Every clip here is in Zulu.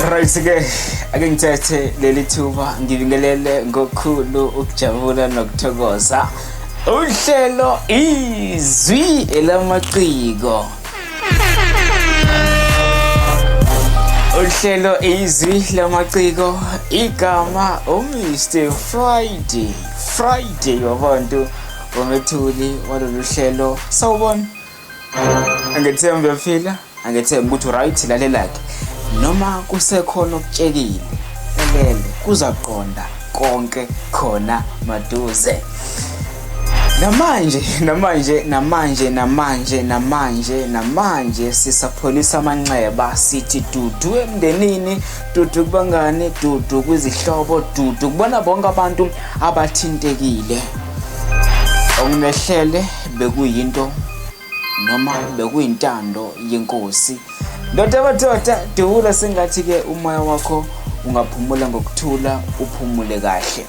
Right-ke ake ngithethe leli thuba ngibingelele ngokukhulu ukujabula nokuthokoza uhlelo izwi elamaciko. Uhlelo izwi lamaciko igama uMr Friday wabantu wamethuli walolu hlelo. Sawubona, angithemba uyaphila, angithemba ukuthi right lalelake noma kusekhona okutshekile elele kuzaqonda konke khona maduze. Namanje sisapholisa amanxeba sithi dudu emndenini, dudu kubangani, dudu kwizihlobo, dudu kubona bonke abantu abathintekile. Okunehlele bekuyinto noma bekuyintando yenkosi. Ndoda dubula sengathi ke umoya wakho ungaphumula ngokuthula, uphumule kahle.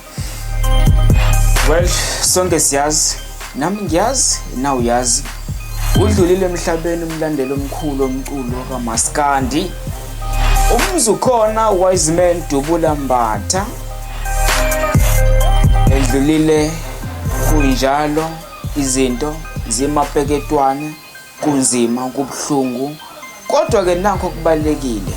Well, sonke siyazi, nami ngiyazi, nawe uyazi. Udlulile emhlabeni umlandeli omkhulu omculo kaMaskandi. Umzukhona wise man Dubula Mbatha. Edlulile kunjalo izinto zimapeketwane, kunzima, kubuhlungu. Kodwa ke nakho kubalekile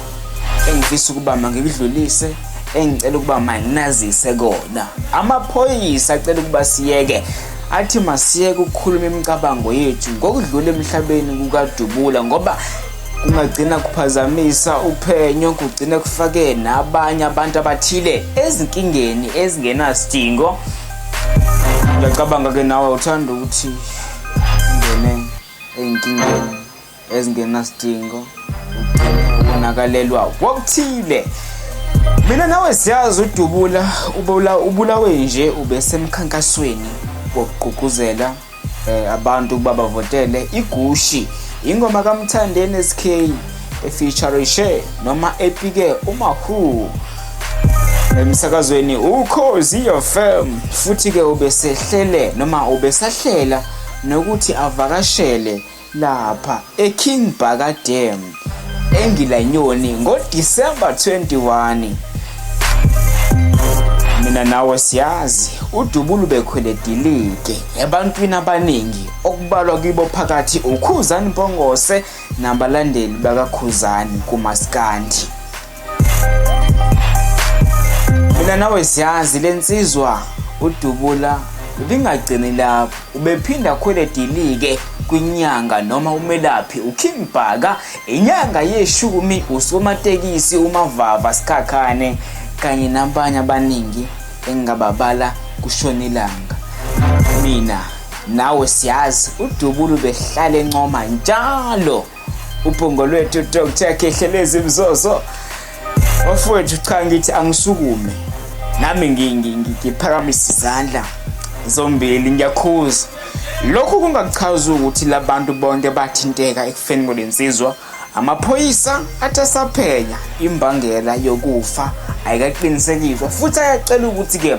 engifisa ukuba mangikudlulise, engicela ukuba manginazise kona. Amaphoyisa acela ukuba siyeke, athi masiyeke ukukhuluma imicabango yethu ngokudlula emhlabeni kukaDubula, ngoba kungagcina kuphazamisa uphenyo, kugcina kufake nabanye abantu abathile ezinkingeni ezingenasidingo. Ngiyacabanga ke nawe uthanda ukuthi ungene ezinkingeni ezingenasidingo, ubonakalelwa wokuthile. Mina nawe siyazi uDubula ubulawe nje ubesemkhankasweni wokugqugquzela abantu ukuba bavotele igushi, ingoma kaMthandeni SK efeaturishe noma epike uMahu emsakazweni Ukhozi FM. Futhi ke ubesehlele noma ubesahlela nokuthi avakashele lapha eKing Baka Dam eNgilanyoni ngoDisemba 21. Mina nawe siyazi uDubula ubekhweledilike ebantwini abaningi okubalwa kibo phakathi uKhuzani Mpongose nabalandeli bakaKhuzani kuMaskandi. Mina nawe siyazi lensizwa uDubula ubingagcini lapho, ubephinda khweledilike kwinyanga noma umelaphi uKing Baka, inyanga yeshumi, usomatekisi uMavava Sikhakhane kanye nabanye abaningi engababala kushonilanga. Mina nawe siyazi uDubula ubehlala encoma njalo uphongo lwethu Dr. Khehlelezi Mzozo. Wafowethu cha ngithi angisukume nami ngiphakamisa izandla zombili ngiyakhuza. Lokhu kungachaza ukuthi labantu bonke bathinteka ekufeni kolensizwa. Amaphoyisa athasaphenya imbangela yokufa ayikaqinisekiswa, futhi ayacela ukuthi ke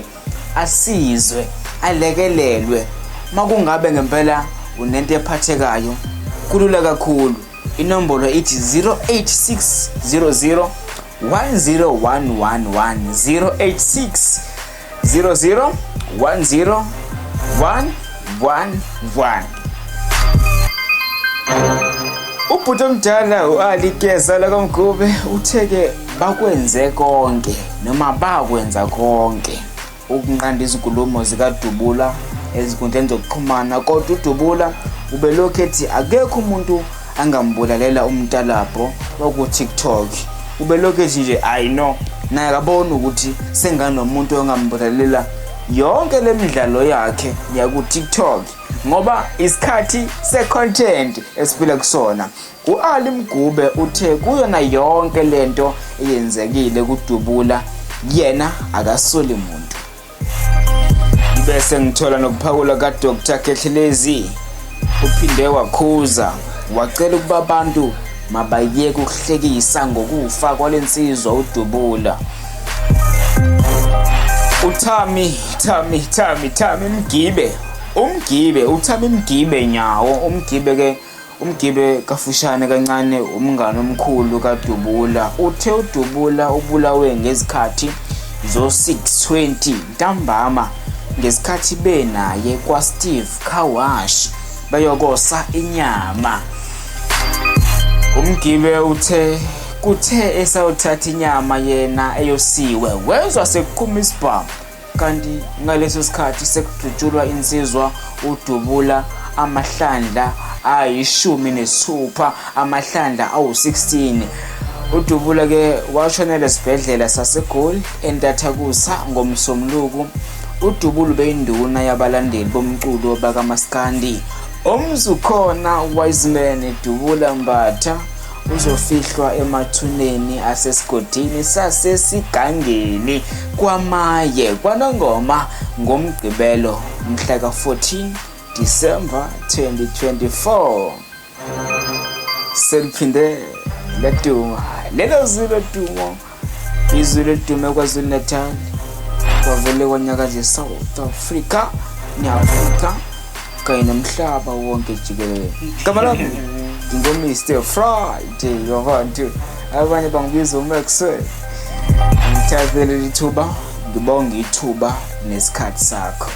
asizwe, alekelelwe. Makungabe ngempela unento ephathekayo kulula kakhulu. Inombolo ithi 08600 10111 08600 10111. Ubhuti omdala uAli Geza lakamgube utheke bakwenze konke noma bakwenza konke ukunqanda izinkulumo zikaDubula ezinkundleni zokuxhumana, kodwa uDubula ubelokhu ethi akekho umuntu angambulalela umntalabho woku TikTok. Ubelokhu ethi nje I know naye akabona ukuthi senganomuntu ongambulalela yonke lemidlalo yakhe yaku TikTok, ngoba isikhathi se-content esiphila kusona. uAli Mgube uthe kuyona yonke lento eyenzekile kuDubula yena akasoli muntu. Bese ngithola nokuphakula kaDr. Khehlelezi, uphinde wakhuza wacela ukuba abantu mabayeke ukuhlekisa ngokufa kwalensizwa uDubula. Uthami Mgibe, uThami Mgibe nyawo, uMgibe ke Umgibe kafushane kancane umngane omkhulu kaDubula uthe uDubula ubulawe ngezikhathi zo-6:20 ntambama ngesikhathi benaye kwaSteve Kawash bayokosa inyama. Umgibe kuthe esawuthatha inyama yena eyosiwe wezwa sekuqhuma isibhamu, kanti ngaleso sikhathi sekudutshulwa insizwa uDubula amahlandla ayi-16, amahlandla awu-16. uDubula ke washonela esibhedlela saseGoli eNtathakusa ngomsombuluko. uDubula ubeyinduna yabalandeli bomculo bakaMaskandi. Umzukhona Wiseman Dubula Mbatha uzofihlwa emathuneni asesigodini sasesigangeni kwaMaye kwaNongoma ngomgqibelo mhla ka-14 December 2024. Seliphinde laduma lelo zilo dumo, izulu edume KwaZulu Natal, kwavele kwanyakaza eSouth Africa neAfrika kanye nomhlaba wonke jikelele. Gama lami ngingo-Mr. Friday yabantu, abanye bangibiza uMaxwell. Ngithathele ithuba ngibonge ithuba nesikhathi sakho.